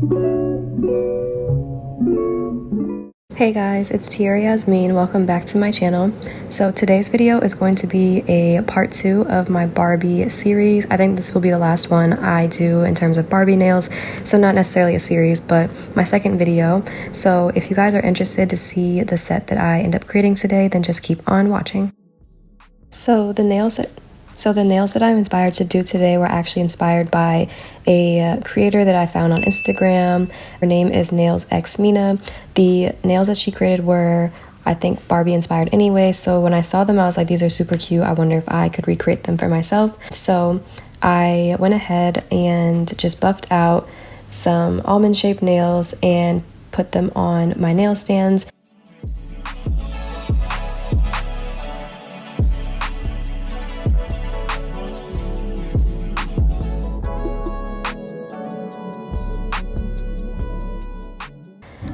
Hey guys, it's Tiara Yasmin. Welcome back to my channel. So today's video is going to be a part 2 of my Barbie series. I think this will be the last one I do in terms of Barbie nails. So not necessarily a series, but my second video. So if you guys are interested to see the set that I end up creating today, then just keep on watching. So the nails that I'm inspired to do today were actually inspired by a creator that I found on Instagram. Her name is Nails X Mina. The nails that she created were, I think, Barbie inspired anyway. So when I saw them, I was like, these are super cute. I wonder if I could recreate them for myself. So I went ahead and just buffed out some almond shaped nails and put them on my nail stands.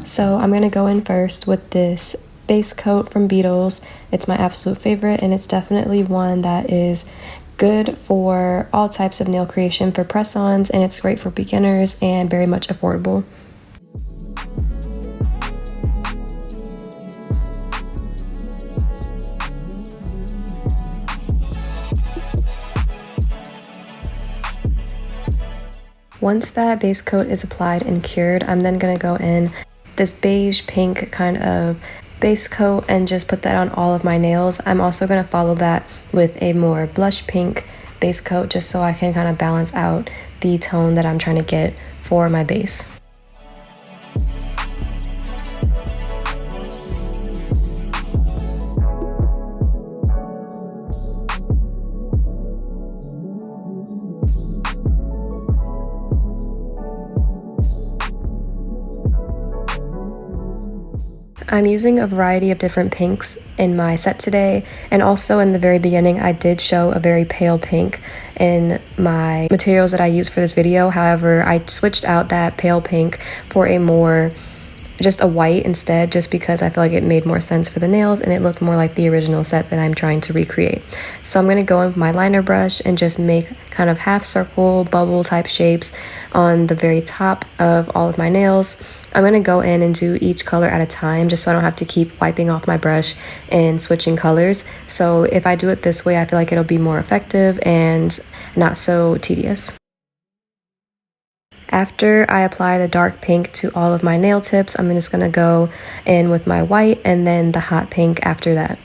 So I'm going to go in first with this base coat from Beetles. It's my absolute favorite, and it's definitely one that is good for all types of nail creation for press-ons, and it's great for beginners and very much affordable. Once that base coat is applied and cured, I'm then going to go in this beige pink kind of base coat and just put that on all of my nails. I'm also going to follow that with a more blush pink base coat just so I can kind of balance out the tone that I'm trying to get for my base. I'm using a variety of different pinks in my set today, and also in the very beginning I did show a very pale pink in my materials that I used for this video. However, I switched out that pale pink for just a white instead, just because I feel like it made more sense for the nails and it looked more like the original set that I'm trying to recreate. So I'm going to go in with my liner brush and just make kind of half circle bubble type shapes on the very top of all of my nails. I'm going to go in and do each color at a time just so I don't have to keep wiping off my brush and switching colors. So if I do it this way, I feel like it'll be more effective and not so tedious. After I apply the dark pink to all of my nail tips, I'm just going to go in with my white and then the hot pink after that.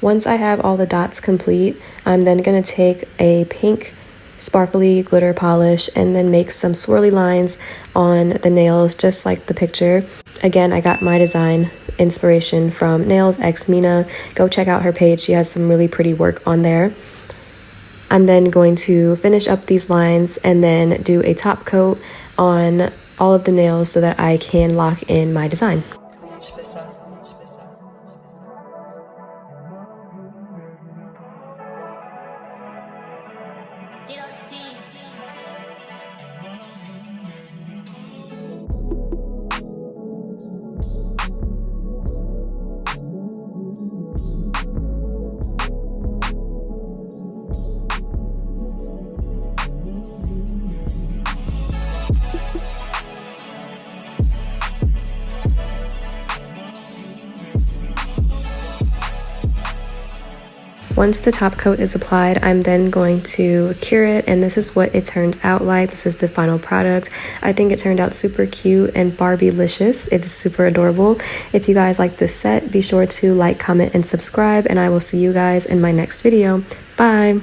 Once I have all the dots complete, I'm then going to take a pink sparkly glitter polish and then make some swirly lines on the nails just like the picture. Again, I got my design inspiration from Nails X Mina. Go check out her page. She has some really pretty work on there. I'm then going to finish up these lines and then do a top coat on all of the nails so that I can lock in my design. Once the top coat is applied, I'm then going to cure it, and this is what it turned out like. This is the final product. I think it turned out super cute and Barbie-licious. It is super adorable. If you guys like this set, be sure to like, comment, and subscribe, and I will see you guys in my next video. Bye!